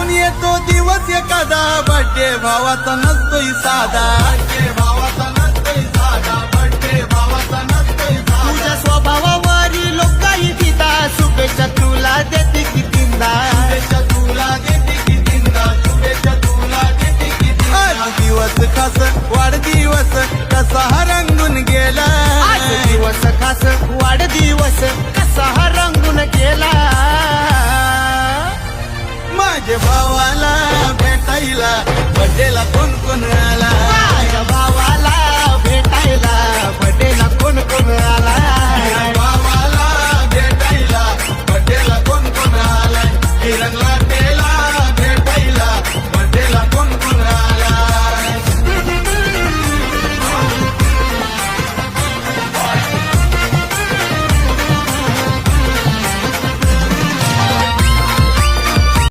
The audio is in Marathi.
आठवण येतो दिवस एखादा बर्थडे भावाचा नसतोय साधा बर्थडे भावाचा नसतोय साधा बर्थडे भावाचा नसतोय साधा तुझ्या स्वभावावरील लोक काही पिता शुभेच्छा तुला देते कितींदा शुभेच्छा तुला देते कितींदा शुभेच्छा तुला देते कितींदा आज दिवस खास वाढदिवस कसा हा रंगून गेला आज दिवस खास वाढदिवस कसा हा रंगून गेला माझ्या भावाला भेटायला बर्थडेला कोण कोण आला